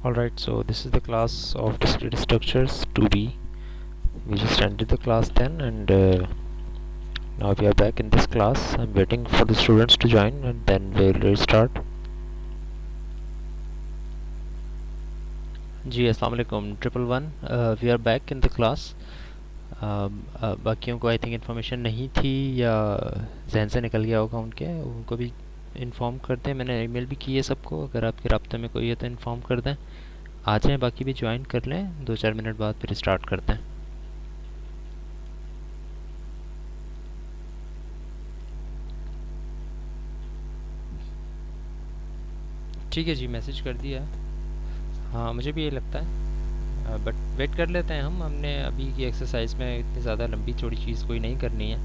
Alright, so this is the class of discrete structures 2B. We just ended the class then, and now we are back in this class. I'm waiting for the students to join and then we'll restart. जी अस्सलाम वालेकुम 111 we are back in the class. बाकियों को I think information नहीं थी या जहन से निकल गया होगा उनको भी इन्फॉर्म कर दें. मैंने ईमेल भी की है सबको. अगर आपके राब्ते में कोई है तो इन्फॉर्म कर दें. आ जाएँ, बाकी भी ज्वाइन कर लें. 2-4 मिनट बाद फिर स्टार्ट करते हैं. ठीक है जी, मैसेज कर दिया. हाँ, मुझे भी ये लगता है, बट वेट कर लेते हैं. हमने अभी की एक्सरसाइज में इतनी ज़्यादा लंबी चौड़ी चीज़ कोई नहीं करनी है.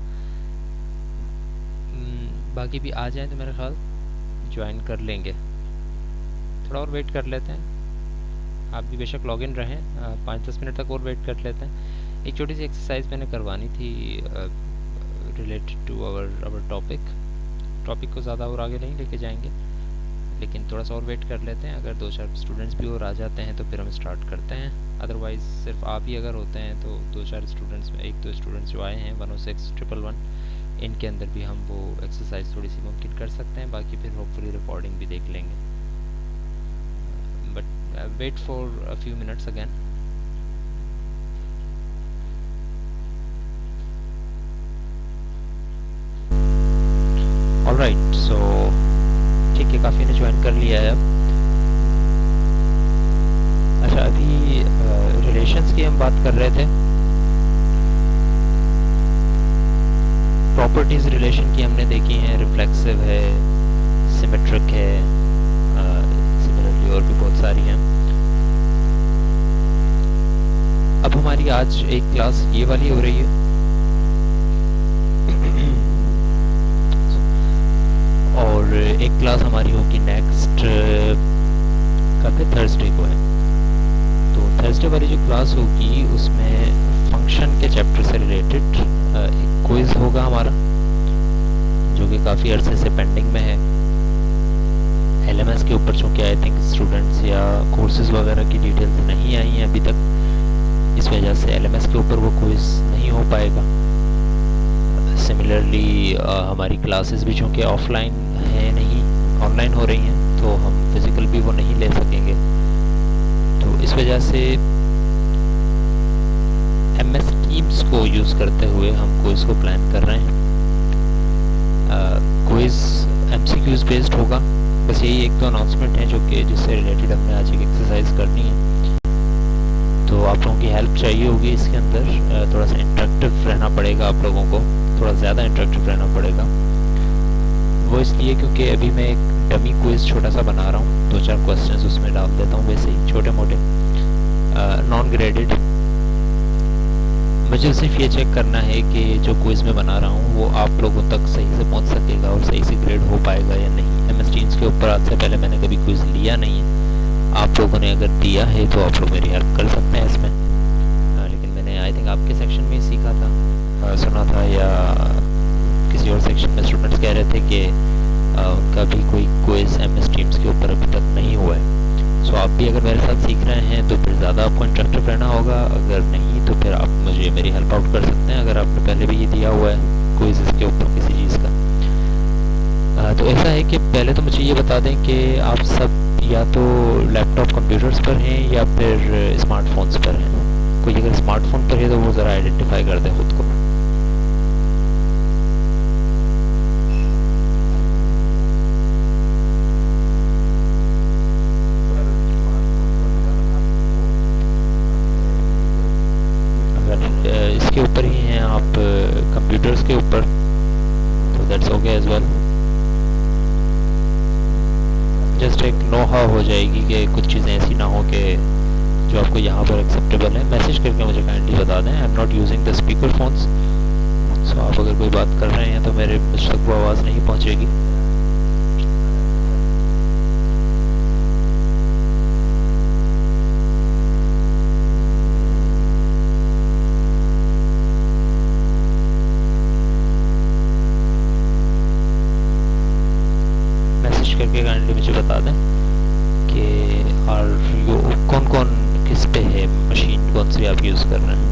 बाकी भी आ जाएं तो मेरा ख्याल ज्वाइन कर लेंगे. थोड़ा और वेट कर लेते हैं. आप भी बेशक लॉग इन रहें. 5-10 मिनट तक और वेट कर लेते हैं. एक छोटी सी एक्सरसाइज मैंने करवानी थी रिलेटेड टू आवर टॉपिक को ज़्यादा और आगे नहीं लेके जाएंगे, लेकिन थोड़ा सा और वेट कर लेते हैं. अगर 2-4 स्टूडेंट्स भी और आ जाते हैं तो फिर हम स्टार्ट करते हैं. अदरवाइज़ सिर्फ आप ही अगर होते हैं तो 2-4 स्टूडेंट्स में 1-2 स्टूडेंट्स जो आए हैं 106-111 इनके अंदर भी हम वो एक्सरसाइज थोड़ी सी मुमकिन कर सकते हैं. बाकी फिर होपफुली रिकॉर्डिंग भी देख लेंगे. But wait for a few minutes again. Alright, so ठीक है, काफ़ी ने ज्वाइन कर लिया है अब. अच्छा, अभी रिलेशंस की हम बात कर रहे थे. प्रॉपर्टीज़ रिलेशन की हमने देखी हैं. रिफ्लेक्सिव है, सिमेट्रिक है, सिमिलरली और भी बहुत सारी हैं. अब हमारी आज एक क्लास ये वाली हो रही है और एक क्लास हमारी होगी नेक्स्ट कब है, थर्सडे को है. तो थर्सडे वाली जो क्लास होगी उसमें फंक्शन के चैप्टर से रिलेटेड एक क्विज होगा हमारा, जो कि काफ़ी अरसे से पेंडिंग में है. एलएमएस के ऊपर चूँकि आई थिंक स्टूडेंट्स या कोर्सेज वगैरह की डिटेल्स नहीं आई हैं अभी तक, इस वजह से एलएमएस के ऊपर वो क्विज नहीं हो पाएगा. सिमिलरली हमारी क्लासेस भी चूँकि ऑफलाइन है नहीं, ऑनलाइन हो रही हैं, तो हम फिज़िकल भी वो नहीं ले सकेंगे. तो इस वजह से MS टीम्स को यूज़ करते हुए हम क्विज़ को प्लान कर रहे हैं. क्विज़ MCQs बेस्ड होगा. बस यही 1-2 अनाउंसमेंट हैं जो कि जिससे रिलेटेड हमने आज एक एक्सरसाइज करनी है. तो आप लोगों की हेल्प चाहिए होगी इसके अंदर. थोड़ा सा इंटरेक्टिव रहना पड़ेगा आप लोगों को, थोड़ा ज़्यादा इंटरेक्टिव रहना पड़ेगा. वो इसलिए क्योंकि अभी मैं एक डमी क्विज़ छोटा सा बना रहा हूँ. 2-4 क्वेश्चंस उसमें डाल देता हूँ, वैसे ही छोटे मोटे, नॉन ग्रेडेड. मुझे सिर्फ ये चेक करना है कि जो क्विज़ मैं बना रहा हूँ वो आप लोगों तक सही से पहुँच सकेगा और सही से ग्रेड हो पाएगा या नहीं. MS टीम्स के ऊपर आज से पहले मैंने कभी क्विज़ लिया नहीं है. आप लोगों ने अगर दिया है तो आप लोग मेरी हेल्प कर सकते हैं इसमें. लेकिन मैंने आई थिंक आपके सेक्शन में ही सीखा था, सुना था, या किसी और सेक्शन में स्टूडेंट्स कह रहे थे कि उनका भी कोई क्विज़ MS टीम्स के ऊपर अभी तक नहीं हुआ है. सो आप भी अगर मेरे साथ सीख रहे हैं तो फिर ज़्यादा आपको इंटरेक्टिव रहना होगा. अगर नहीं तो फिर आप मुझे मेरी हेल्प आउट कर सकते हैं अगर आपने पहले भी ये दिया हुआ है क्विज़ के ऊपर किसी चीज़ का. तो ऐसा है कि पहले तो मुझे ये बता दें कि आप सब या तो लैपटॉप कंप्यूटर्स पर हैं या फिर स्मार्टफोन्स पर हैं. कोई अगर स्मार्टफोन पर है तो वो ज़रा आइडेंटिफाई कर दें खुद को. इसके ऊपर ही हैं आप कंप्यूटर्स के ऊपर, तो that's okay as well. Just एक नोहा हो जाएगी कि कुछ चीज़ें ऐसी ना हो कि जो आपको यहाँ पर एक्सेप्टेबल है. मैसेज करके मुझे काइंडली बता दें. I am not using the speaker phones, so आप अगर कोई बात कर रहे हैं तो मुझ तक वो आवाज़ नहीं पहुँचेगी. करके काइंडली मुझे बता दें कि और यो कौन कौन किस पे है, मशीन कौन सी आप यूज़ कर रहे हैं?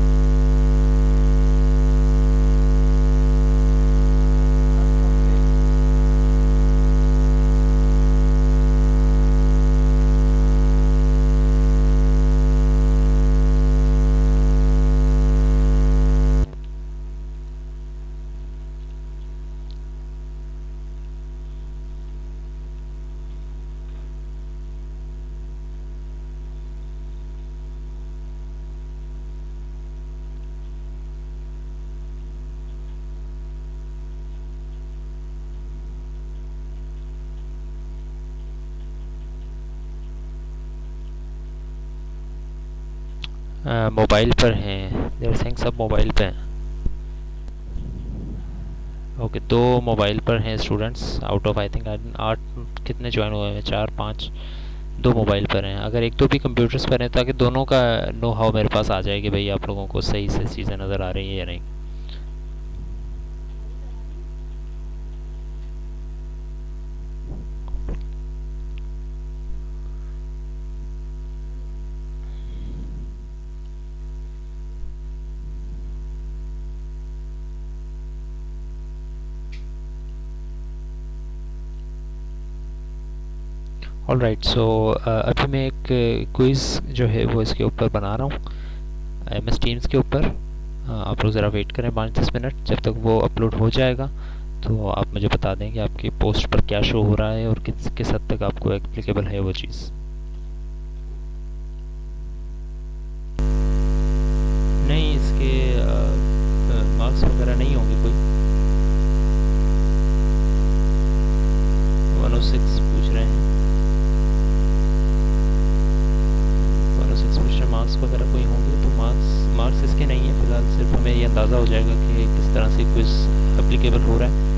मोबाइल पर हैं, देर सिंह सब मोबाइल पे हैं। ओके, दो मोबाइल पर हैं students out of I think 8। कितने ज्वाइन हुए हैं? 4 5। दो मोबाइल पर हैं। अगर एक दो भी कंप्यूटर्स पर हैं ताकि दोनों का नो हाउ मेरे पास आ जाए कि भाई आप लोगों को सही से चीज़ें नज़र आ रही हैं या नहीं। ऑल राइट, सो अभी मैं एक क्विज़ जो है वो इसके ऊपर बना रहा हूँ, एम एस टीम्स के ऊपर। आप लोग ज़रा वेट करें 5-10 मिनट, जब तक वो अपलोड हो जाएगा तो आप मुझे बता दें कि आपकी पोस्ट पर क्या शो हो रहा है और किस हद तक आपको एप्लीकेबल है वो चीज़। नहीं, इसके मार्क्स वगैरह नहीं होंगे कोई। 106 पूछ रहे हैं, 106 पूछ रहे हैं, मार्क्स वगैरह कोई होंगे तो मार्क्स इसके नहीं है फ़िलहाल। सिर्फ हमें ये अंदाज़ा हो जाएगा कि किस तरह से क्विज़ एप्लीकेबल हो रहा है।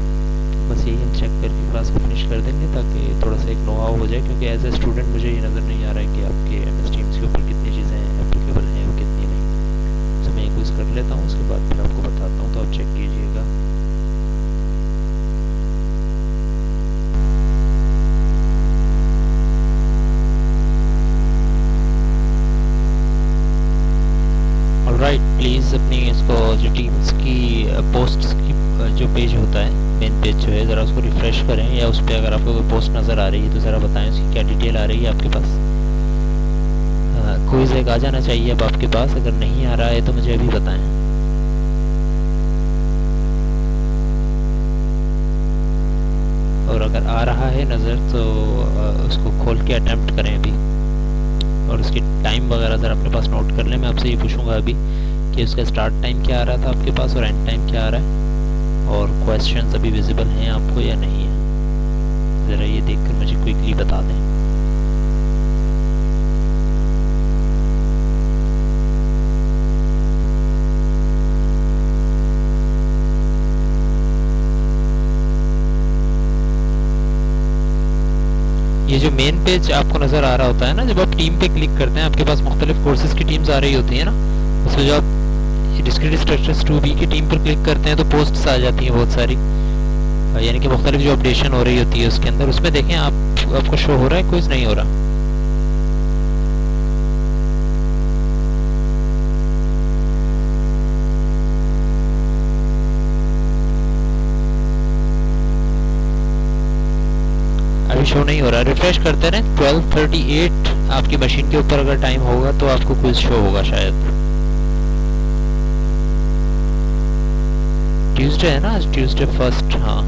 बस यही हम चेक करके क्लास को फिनिश कर देंगे ताकि थोड़ा सा एक नो हाउ हो जाए, क्योंकि एज ए स्टूडेंट मुझे ये नज़र नहीं आ रहा है कि आपके एम एस टीम्स के ऊपर कितनी चीज़ें एप्लीकेबल हैं और कितनी नहीं। तो मैं ये क्विज़ कर लेता हूँ, उसके बाद फिर आपको बताता हूँ, तो आप चेक कीजिएगा। ऑलराइट, प्लीज़ अपनी इसको जो टीम्स की पोस्ट्स की जो पेज होता है, मेन पेज जो है, ज़रा उसको रिफ़्रेश करें, या उस पर अगर आपको कोई पोस्ट नज़र आ रही है तो ज़रा बताएं उसकी क्या डिटेल आ रही है आपके पास। क्विज़ एक आ जाना चाहिए अब आपके पास, अगर नहीं आ रहा है तो मुझे अभी बताएं। और अगर आ रहा है नज़र तो उसको खोल के अटैम्प्ट करें अभी, और उसकी टाइम वगैरह ज़रा अपने पास नोट कर लें। मैं आपसे ये पूछूंगा अभी कि उसका स्टार्ट टाइम क्या आ रहा था आपके पास और एंड टाइम क्या आ रहा है, और क्वेश्चंस अभी विजिबल हैं आपको या नहीं है, ज़रा ये देखकर मुझे क्विकली बता दें। ये जो मेन पेज आपको नज़र आ रहा होता है ना, जब आप टीम पे क्लिक करते हैं आपके पास मुख्तलिफ कोर्सेज़ की टीम्स आ रही होती है ना, उसमें जो आप डिस्क्रीट स्ट्रक्चर्स 2B की टीम पर क्लिक करते हैं तो पोस्ट्स आ जाती हैं बहुत सारी, यानी कि मुख्तलिफ जो अपडेशन हो रही होती है उसके अंदर। उसमें देखें आपको शो हो रहा है, कुछ नहीं हो रहा। अभी शो नहीं हो रहा, रिफ्रेश करते रहें। 12:38 आपकी मशीन के ऊपर अगर टाइम होगा तो आपको क्विज शो होगा शायद। ट्यूसडे है ना आज, ट्यूसडे 1। हाँ,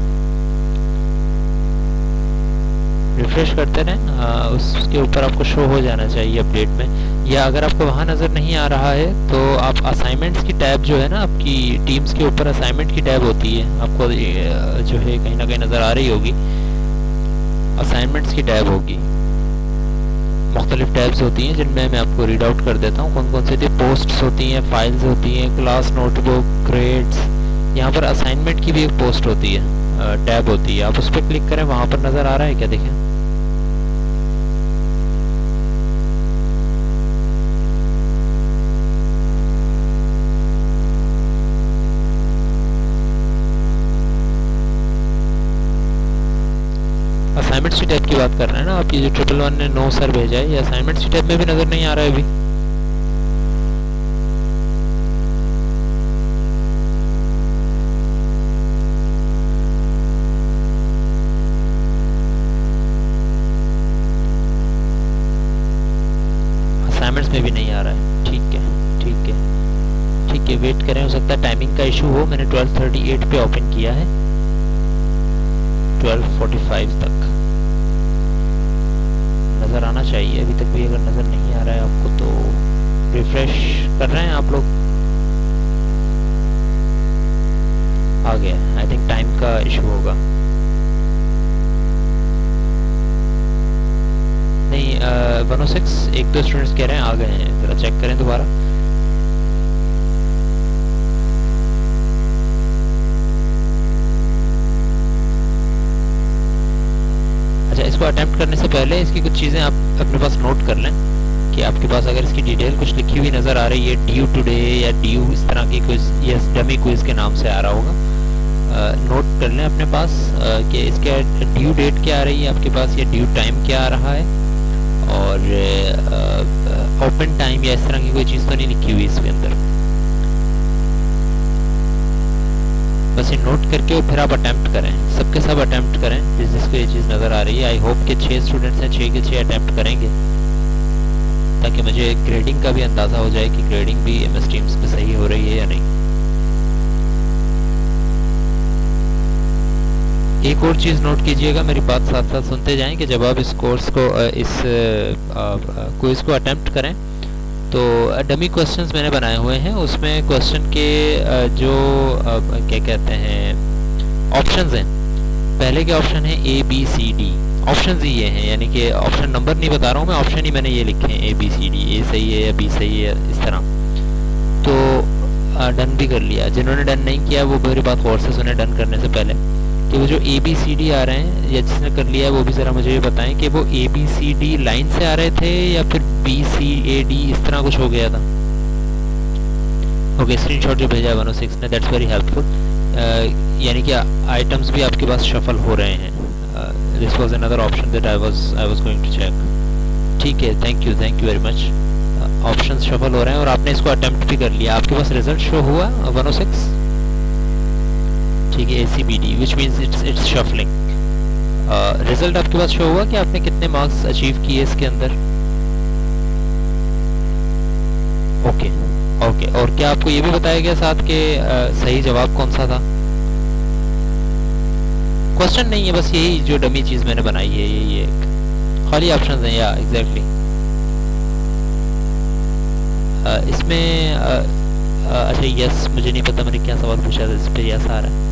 रिफ्रेश करते रहें, उसके ऊपर आपको शो हो जाना चाहिए अपडेट में। या अगर आपको वहाँ नज़र नहीं आ रहा है तो आप असाइनमेंट्स की टैब जो है ना आपकी टीम्स के ऊपर, असाइनमेंट की टैब होती है, आपको जो है कहीं ना कहीं नज़र आ रही होगी। असाइनमेंट्स की टैब होगी, मुख्तलिफ टैब्स होती हैं जिनमें मैं आपको रीड आउट कर देता हूँ कौन कौन सी थी। पोस्ट्स होती हैं, फाइल्स होती हैं, क्लास नोटबुक, ग्रेड्स। यहाँ पर असाइनमेंट की भी एक पोस्ट होती है, टैब होती है, आप उस पर क्लिक करें। वहाँ पर नज़र आ रहा है क्या? देखें, असाइनमेंट्स सी टैब की बात कर रहे हैं ना आप? ये जो 111 ने नो सर भेजा है, ये असाइनमेंट सी टैब में भी नज़र नहीं आ रहा है अभी। असाइनमेंट्स में भी नहीं आ रहा है। ठीक है ठीक है ठीक है, वेट करें, हो सकता है टाइमिंग का इशू हो। मैंने 12:38 पे ओपन किया है, 12:45 तक नज़र आना चाहिए। अभी तक भी अगर नज़र नहीं आ रहा है आपको तो रिफ्रेश कर रहे हैं आप लोग। आ गया, आई थिंक टाइम का इशू होगा। नहीं 106, एक दो स्टूडेंट्स कह रहे हैं आ गए हैं, ज़रा चेक करें दोबारा। अच्छा, इसको अटेम्प्ट करने से पहले इसकी कुछ चीज़ें आप अपने पास नोट कर लें कि आपके पास अगर इसकी डिटेल कुछ लिखी हुई नज़र आ रही है, ड्यू टुडे या ड्यू इस तरह की क्विज या डमी क्विज के नाम से आ रहा होगा, नोट कर लें अपने पास कि इसके ड्यू डेट क्या आ रही है आपके पास या ड्यू टाइम क्या आ रहा है, और ओपन टाइम या इस तरह की कोई चीज़ तो नहीं लिखी हुई इसके अंदर। बस ये नोट करके और फिर आप अटैम्प्ट करें, सबके सब अटैम्प्ट करें जिसको ये चीज़ नज़र आ रही है। आई होप कि 6 स्टूडेंट्स हैं, 6 के 6 अटैम्प्ट करेंगे ताकि मुझे ग्रेडिंग का भी अंदाज़ा हो जाए कि ग्रेडिंग भी MS टीम्स पे सही हो रही है या नहीं। एक और चीज़ नोट कीजिएगा, मेरी बात साथ साथ सुनते जाएं कि जब आप इस कोर्स को इस क्विज़ को अटैम्प्ट करें तो डमी क्वेश्चंस मैंने बनाए हुए हैं, उसमें क्वेश्चन के जो क्या कहते हैं ऑप्शंस हैं, पहले के ऑप्शन है ABCD, ऑप्शंस ही ये हैं, यानी कि ऑप्शन नंबर नहीं बता रहा हूँ मैं, ऑप्शन ही मैंने ये लिखे हैं ABCD, A सही है या B सही है इस तरह। तो डन भी कर लिया। जिन्होंने डन नहीं किया वो मेरी बात गौर से सुने डन करने से पहले कि वो जो ABCD आ रहे हैं या जिसने कर लिया है वो भी ज़रा मुझे ये बताएं कि वो ABCD लाइन से आ रहे थे या फिर BCAD इस तरह कुछ हो गया था। ओके, स्क्रीनशॉट जो भेजा है 106 ने, दैट्स वेरी हेल्पफुल। यानी कि आइटम्स भी आपके पास शफल हो रहे हैं। This was another option that I was going to check. ठीक है, thank you very much. Options shuffle हो रहे हैं और आपने इसको अटेम्प्ट भी कर लिया। आपके पास रिजल्ट शो हुआ 106, ठीक है, ACBD which means it's shuffling. Result आपके पास शो हुआ कि आपने कितने मार्क्स अचीव किए इसके अंदर। ओके ओके, और क्या आपको ये भी बताया गया साथ के सही जवाब कौन सा था? क्वेश्चन नहीं है, बस यही जो डमी चीज मैंने बनाई है, यही एक खाली ऑप्शन है या एग्जैक्टली इसमें अच्छा यस, मुझे नहीं पता मैंने क्या सवाल पूछा था, इस पे यस आ रहा है।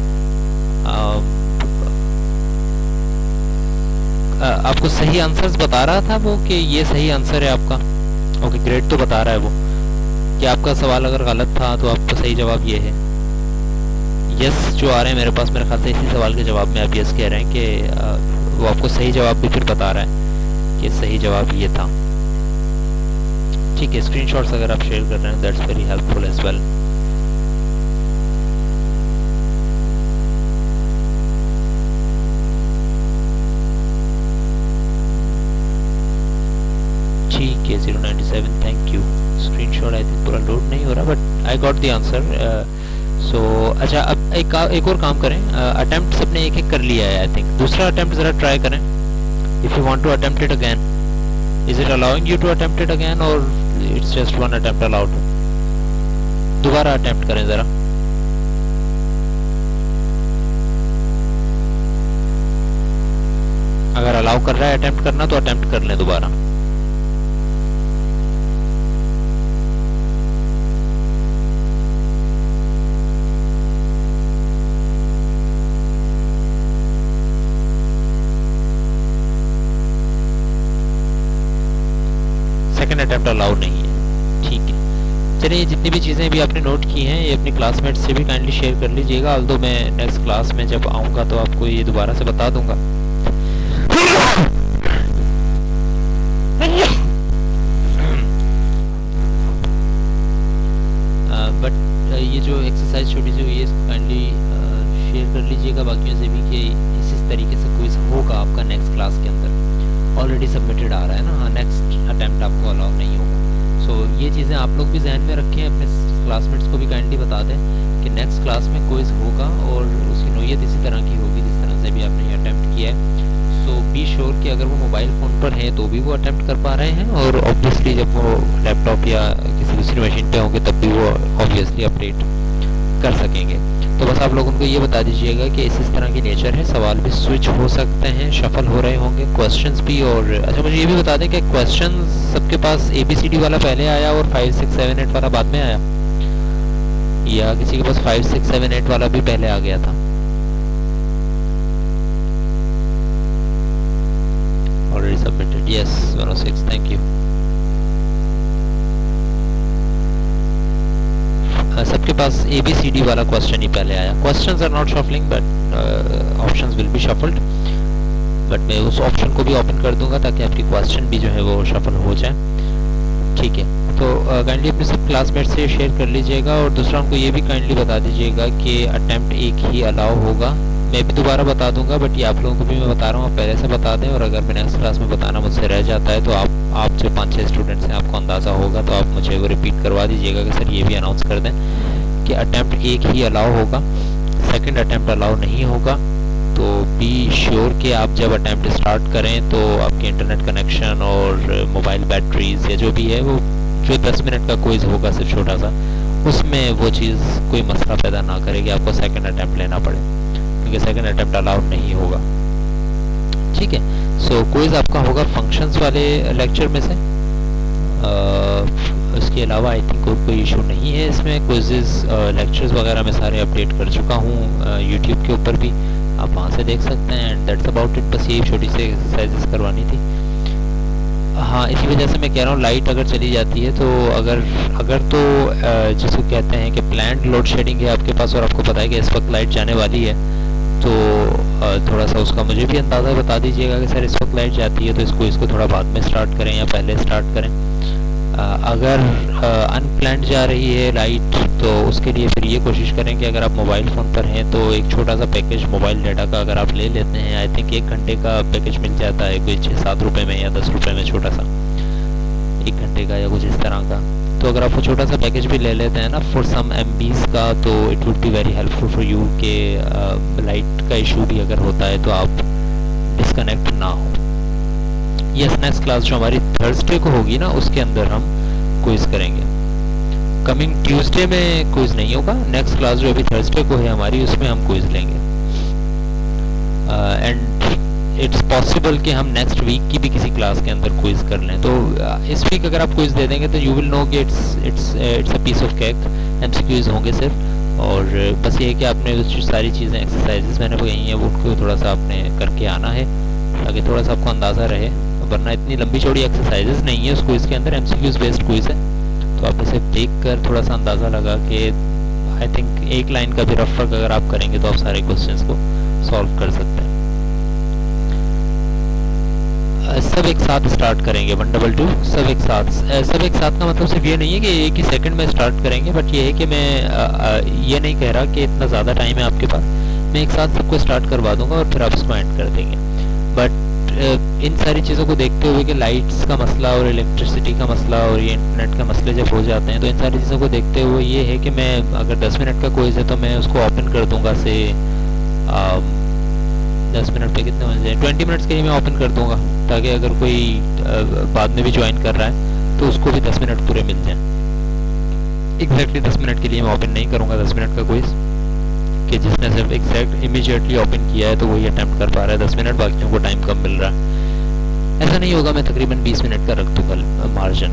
आपको सही आंसर्स बता रहा था वो कि ये सही आंसर है आपका? ओके, ग्रेड तो बता रहा है वो कि आपका सवाल अगर गलत था तो आपका सही जवाब ये है। यस जो आ रहे हैं मेरे पास, मेरे ख्याल से इसी सवाल के जवाब में आप यस कह रहे हैं कि वो आपको सही जवाब भी फिर बता रहा है कि सही जवाब ये था। ठीक है, स्क्रीनशॉट्स अगर आप शेयर कर रहे हैं that's very helpful as well. ठीक है 097, thank you. Screenshot I think पूरा लोड नहीं हो रहा but I got the answer. So अच्छा, अब एक और काम करें, अटेम्प्ट सबने एक एक कर लिया है आई थिंक। दूसरा अटेम्प्ट ज़रा ट्राई करें, if you want to attempt it again, is it allowing you to attempt it again और it's just one attempt allowed? दोबारा अटेम्प्ट करें ज़रा। अगर अलाउ कर रहा है अटेम्प्ट करना तो अटेम्प्ट कर लें दोबारा। सेकंड अटेम्प्ट अलाउ नहीं है, ठीक है। चलिए, जितनी भी चीज़ें भी आपने नोट की हैं ये अपने क्लासमेट से भी काइंडली शेयर कर लीजिएगा, ऑल्दो मैं नेक्स्ट क्लास में जब आऊँगा तो आपको ये दोबारा से बता दूंगा। बट ये जो एक्सरसाइज छोटी सी हुई है इसको काइंडली शेयर कर लीजिएगा बाकियों से भी कि इस तरीके से क्विज होगा आपका नेक्स्ट क्लास के अंदर। आप लोग भी जहन में रखें, अपने क्लासमेट्स को भी काइंडली बता दें कि नेक्स्ट क्लास में क्विज होगा और उसकी नोयत इसी तरह की होगी जिस तरह से भी आपने ये अटैम्प्ट किया है। सो बी श्योर कि अगर वो मोबाइल फ़ोन पर हैं तो भी वो अटैम्प्ट कर पा रहे हैं, और ऑब्वियसली जब वो लैपटॉप या किसी दूसरी मशीन पे होंगे तब भी वो ऑब्वियसली अपडेट कर सकेंगे। तो बस आप लोग उनको ये बता दीजिएगा कि इस तरह की नेचर है, सवाल भी स्विच हो सकते हैं, शफल हो रहे होंगे, क्वेश्चंस भी। और अच्छा मुझे ये भी बता दें कि क्वेश्चंस सबके पास ABCD वाला पहले आया और 5 6 7 8 वाला बाद में आया, या किसी के पास 5 6 7 8 वाला भी पहले आ गया था? Already submitted. Yes, 106. Thank you. सबके पास ABCD वाला क्वेश्चन ही पहले आया। Questions are not shuffling but options will be shuffled, but मैं उस ऑप्शन को भी ओपन कर दूंगा ताकि आपकी क्वेश्चन भी जो है वो शफल हो जाए। ठीक है, तो काइंडली अपने सब क्लासमेट से शेयर कर लीजिएगा, और दूसरा उनको ये भी काइंडली बता दीजिएगा कि अटैम्प्ट एक ही अलाउ होगा। मैं भी दोबारा बता दूंगा, बट ये आप लोगों को भी मैं बता रहा हूँ, आप पहले से बता दें। और अगर मैं नेक्स्ट क्लास में बताना मुझसे रह जाता है तो आप जो 5-6 स्टूडेंट्स हैं आपको अंदाज़ा होगा तो आप मुझे वो रिपीट करवा दीजिएगा कि सर ये भी अनाउंस कर दें कि अटैम्प्ट एक ही अलाउ होगा, सेकंड अटैम्प्ट अलाउ नहीं होगा। तो बी श्योर कि आप जब अटैम्प्ट स्टार्ट करें तो आपके इंटरनेट कनेक्शन और मोबाइल बैटरीज या जो भी है वो जो 10 मिनट का क्विज होगा सिर्फ छोटा सा, उसमें वो चीज़ कोई मसला पैदा ना करेगी, आपको सेकंड अटैम्प्ट लेना पड़े, क्योंकि सेकंड अटैम्प्ट अलाउड नहीं होगा। ठीक है, सो क्विज आपका होगा फंक्शंस वाले लेक्चर में से। उसके अलावा आई थिंक कोई इशू नहीं है इसमें। क्विजेस लेक्चर्स वगैरह मैं सारे अपडेट कर चुका हूँ यूट्यूब के ऊपर भी, आप वहाँ से देख सकते हैं। एंड दैट्स अबाउट इट, बस यही छोटी सी एक्सरसाइजेस करवानी थी। हाँ, इसी वजह से मैं कह रहा हूँ लाइट अगर चली जाती है तो अगर तो जिसको कहते हैं कि प्लान्ड लोड शेडिंग है आपके पास और आपको पता है कि इस वक्त लाइट जाने वाली है, तो थोड़ा सा उसका मुझे भी अंदाज़ा बता दीजिएगा कि सर इस वक्त लाइट जाती है तो इसको थोड़ा बाद में स्टार्ट करें या पहले स्टार्ट करें। अगर अनप्लान्ड जा रही है लाइट तो उसके लिए फिर ये कोशिश करें कि अगर आप मोबाइल फ़ोन पर हैं तो एक छोटा सा पैकेज मोबाइल डाटा का अगर आप ले लेते हैं, आई थिंक 1 घंटे का पैकेज मिल जाता है कोई 6-7 रुपये में या 10 रुपये में, छोटा सा 1 घंटे का या कुछ इस तरह का। तो अगर आप वो छोटा सा पैकेज भी ले लेते हैं ना फॉर सम MBs का, तो it would be very helpful for you कि लाइट का इशू भी अगर होता है तो आप डिस्कनेक्ट ना हो। यस, नेक्स्ट क्लास जो हमारी थर्सडे को होगी ना उसके अंदर हम क्विज करेंगे। कमिंग ट्यूसडे में क्विज नहीं होगा, नेक्स्ट क्लास जो अभी थर्सडे को है हमारी उसमें हम क्विज लेंगे। एंड इट्स पॉसिबल कि हम नेक्स्ट वीक की भी किसी क्लास के अंदर क्विज कर लें। तो इस वीक अगर आप क्विज दे देंगे तो यू विल नो कि it's a piece of cake, MCQs होंगे सिर्फ। और बस ये है कि आपने सारी चीज़ें एक्सरसाइजेस मैंने कही हैं वो उनको थोड़ा सा आपने करके आना है ताकि थोड़ा सा आपको अंदाज़ा रहे, वरना इतनी लंबी चौड़ी एक्सरसाइजेस नहीं है उस क्विज़ के अंदर, MCQs बेस्ड क्विज़ है। तो आप इसे देख कर थोड़ा सा अंदाज़ा लगा कि आई थिंक एक लाइन का भी रफ वर्क अगर आप करेंगे तो आप सारे क्वेश्चंस को सॉल्व कर सकते हैं। सब एक साथ स्टार्ट करेंगे 122, सब एक साथ का मतलब सिर्फ ये नहीं है कि एक ही सेकंड में स्टार्ट करेंगे, बट ये है कि मैं ये नहीं कह रहा कि इतना ज़्यादा टाइम है आपके पास, मैं एक साथ सबको स्टार्ट करवा दूंगा और फिर आप उसको एंड कर देंगे। बट इन सारी चीज़ों को देखते हुए कि लाइट्स का मसला और इलेक्ट्रिसिटी का मसला और ये इंटरनेट का मसले जब हो जाते हैं, तो इन सारी चीज़ों को देखते हुए ये है कि मैं अगर 10 मिनट का क्विज़ है तो मैं उसको ओपन कर दूंगा से 10 मिनट पे कितने बन जाए, 20 मिनट्स के लिए मैं ओपन कर दूंगा ताकि अगर कोई बाद में भी ज्वाइन कर रहा है तो उसको भी 10 मिनट पूरे मिल जाएं। एग्जैक्टली 10 मिनट के लिए मैं ओपन नहीं करूँगा 10 मिनट का क्विज़ कि जिसने सिर्फ एग्जैक्ट इमीडिएटली ओपन किया है तो वही अटैम्प्ट कर पा रहा है 10 मिनट, बाकियों को टाइम कम मिल रहा है। ऐसा नहीं होगा, मैं तकरीबन 20 मिनट का रख दूँगा मार्जिन।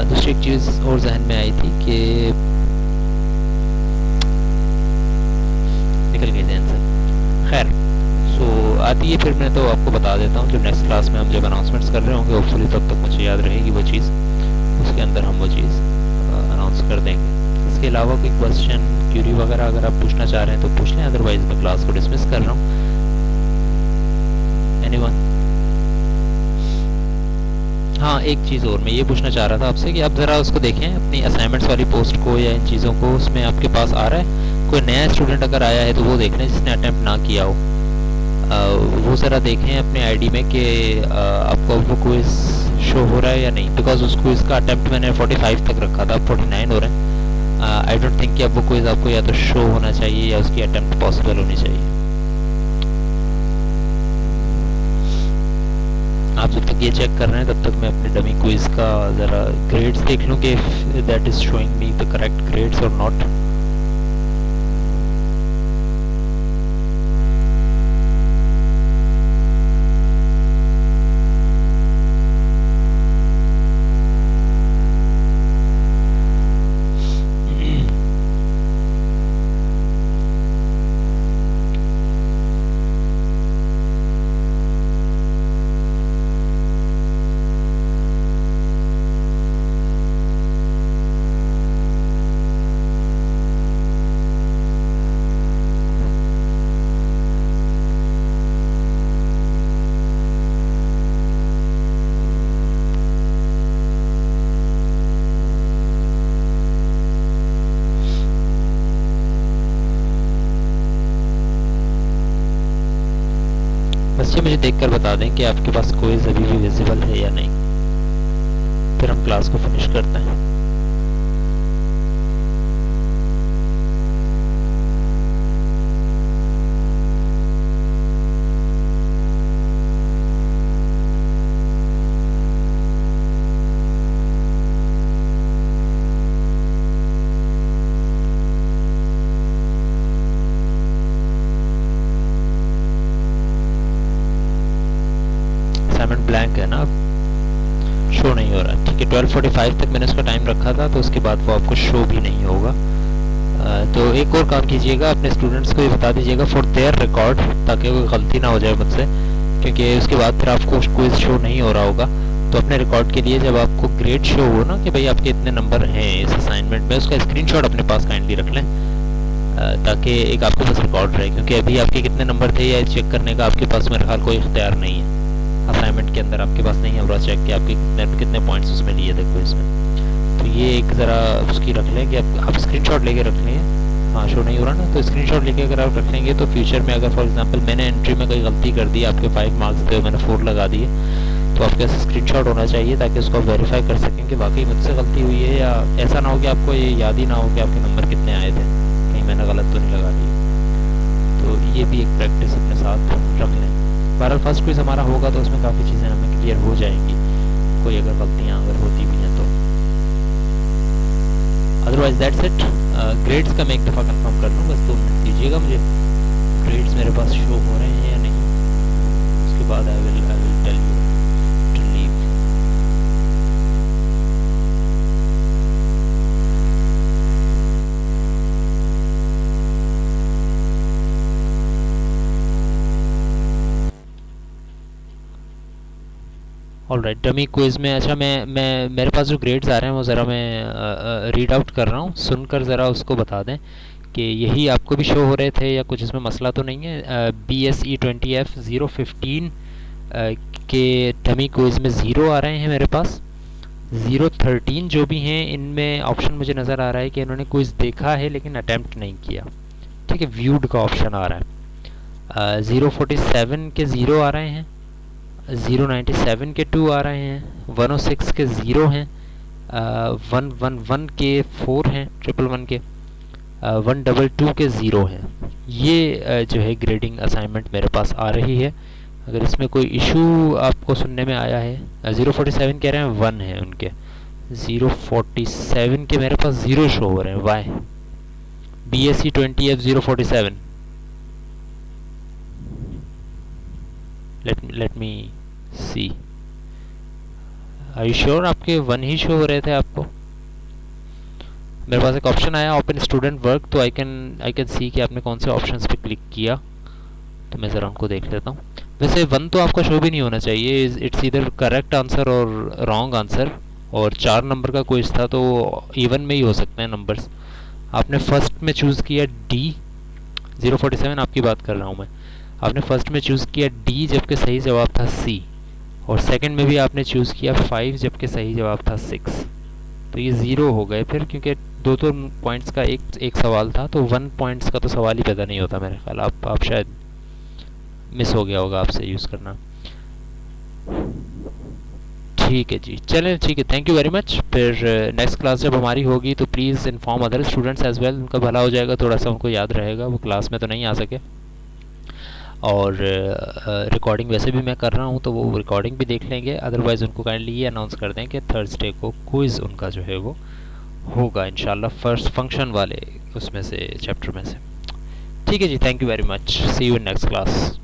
दूसरी एक चीज़ और जहन में आई थी कि निकल गई जहन से, खैर सो आती है फिर मैं तो आपको बता देता हूँ जब नेक्स्ट क्लास में हम जब अनाउंसमेंट्स कर रहे होंगे, होपफुली तब तक मुझे याद रहेगी वो चीज़, उसके अंदर हम वो चीज़ अनाउंस कर देंगे। इसके अलावा कोई क्वेश्चन क्यूरी वगैरह अगर आप पूछना चाह रहे हैं तो पूछ लें, अदरवाइज मैं क्लास को डिसमिस कर रहा हूँ। एनीवन? हाँ, एक चीज़ और मैं ये पूछना चाह रहा था आपसे कि आप ज़रा उसको देखें अपनी असाइनमेंट्स वाली पोस्ट को या इन चीज़ों को, उसमें आपके पास आ रहा है कोई नया स्टूडेंट अगर आया है तो वो देख लें जिसने अटैम्प्ट ना किया हो, वो ज़रा देखें अपने आईडी में कि आपको वो क्विज़ शो हो रहा है या नहीं, बिकॉज उस क्विज का अटेम्प्ट मैंने 45 तक रखा था, 49 हो रहे हैं। आई डोंट थिंक कि अब वो क्विज आपको या तो शो होना चाहिए या उसकी अटेम्प्ट पॉसिबल होनी चाहिए। आप जब तक ये चेक कर रहे हैं तब तक मैं अपने डमी क्विज का ज़रा ग्रेड्स देख लूँ कि that is showing me the correct grades और नॉट। बस ये मुझे देखकर बता दें कि आपके पास क्विज अभी भी विजिबल है या नहीं, फिर हम क्लास को फिनिश करते हैं। असाइनमेंट ब्लैंक है ना, शो नहीं हो रहा। ठीक है, 12:45 तक मैंने उसका टाइम रखा था, तो उसके बाद वो आपको शो भी नहीं होगा। तो एक और काम कीजिएगा, अपने स्टूडेंट्स को ये बता दीजिएगा फॉर देयर रिकॉर्ड, ताकि कोई गलती ना हो जाए मुझसे, क्योंकि उसके बाद फिर आपको क्विज शो नहीं हो रहा होगा। तो अपने रिकॉर्ड के लिए जब आपको ग्रेड शो हो ना कि भाई आपके इतने नंबर हैं इस असाइनमेंट में, उसका स्क्रीनशॉट अपने पास काइंडली रख लें, ताकि एक आपके पास रिकॉर्ड रहे, क्योंकि अभी आपके कितने नंबर थे या चेक करने का आपके पास मेरे ख्याल कोई इख्तियार नहीं है असाइनमेंट के अंदर, आपके पास नहीं है पूरा चेक कि आपके कितने पॉइंट्स उसमें लिए थे क्विज में। तो ये एक ज़रा उसकी रख लें कि आप स्क्रीनशॉट लेके रख लें। हाँ, शो नहीं हो रहा ना, तो स्क्रीनशॉट लेके अगर आप रख लेंगे तो फ्यूचर में अगर फॉर एग्जांपल मैंने एंट्री में कोई गलती कर दी, आपके 5 मार्क्स थे मैंने 4 लगा दिए, तो आपके पास स्क्रीनशॉट होना चाहिए ताकि उसको आप वेरीफाई कर सकें कि वाकई मुझसे गलती हुई है, या ऐसा ना हो कि आपको ये याद ही ना हो कि आपके नंबर कितने आए थे, कहीं मैंने गलत तो नहीं लगा दिए। तो ये भी एक प्रैक्टिस अपने साथ रख लें। बहरहाल फर्स्ट क्विज हमारा होगा तो उसमें काफ़ी चीज़ें हमें क्लियर हो जाएंगी, कोई अगर गलतियाँ अगर होती भी हैं तो। Otherwise that's it. ग्रेड्स का मैं एक दफ़ा कंफर्म कर लूँ, बस 2 मिनट दीजिएगा मुझे। ग्रेड्स मेरे पास शो हो रहे हैं या नहीं, उसके बाद I will tell you to leave. All right, dummy quiz में अच्छा मैं मेरे पास जो ग्रेड्स आ रहे हैं वो ज़रा मैं रीड आउट कर रहा हूँ, सुनकर ज़रा उसको बता दें कि यही आपको भी शो हो रहे थे या कुछ इसमें मसला तो नहीं है। BSE20F 015 के डमी क्विज में 0 आ रहे हैं मेरे पास। 013 जो भी हैं इनमें ऑप्शन मुझे नज़र आ रहा है कि इन्होंने क्विज देखा है लेकिन अटैम्प्ट नहीं किया। ठीक है, व्यूड का ऑप्शन आ रहा है। 047 के 0 आ रहे हैं, 097 के 2 आ रहे हैं, 106 के 0 हैं, 111 के 4 हैं, 111 के 122 के 0 हैं। ये जो है ग्रेडिंग असाइनमेंट मेरे पास आ रही है। अगर इसमें कोई इशू आपको सुनने में आया है, 047 कह रहे हैं 1 है उनके, 047 के मेरे पास 0 शो हो रहे हैं। Y? BSE20F 047, let me see, are you sure आपके 1 ही शो हो रहे थे आपको? मेरे पास एक ऑप्शन आया ओपन स्टूडेंट वर्क, तो आई कैन सी कि आपने कौन से ऑप्शंस पे क्लिक किया, तो मैं ज़रा उनको देख लेता हूँ। वैसे 1 तो आपका शो भी नहीं होना चाहिए, इट्स इधर करेक्ट आंसर और रॉन्ग आंसर, और 4 नंबर का क्विज था तो इवन में ही हो सकते हैं नंबर्स। आपने फर्स्ट में चूज़ किया D, 047 आपकी बात कर रहा हूँ मैं। आपने फर्स्ट में चूज़ किया D जबकि सही जवाब था C, और सेकंड में भी आपने चूज़ किया 5 जबकि सही जवाब था 6। तो ये 0 हो गए फिर, क्योंकि 2 पॉइंट्स का एक सवाल था, तो 1 पॉइंट्स का तो सवाल ही पैदा नहीं होता मेरे ख्याल। आप शायद मिस हो गया होगा आपसे यूज़ करना। ठीक है जी, चलें ठीक है, थैंक यू वेरी मच। फिर नेक्स्ट क्लास जब हमारी होगी तो please inform other students as well, उनका भला हो जाएगा, थोड़ा सा उनको याद रहेगा, वो क्लास में तो नहीं आ सके। और रिकॉर्डिंग वैसे भी मैं कर रहा हूँ तो वो रिकॉर्डिंग भी देख लेंगे। अदरवाइज़ उनको काइंडली ये अनाउंस कर दें कि थर्सडे को क्विज़ उनका जो है वो होगा इंशाल्लाह, फर्स्ट फंक्शन वाले उसमें से चैप्टर में से। ठीक है जी, thank you very much, see you in next class.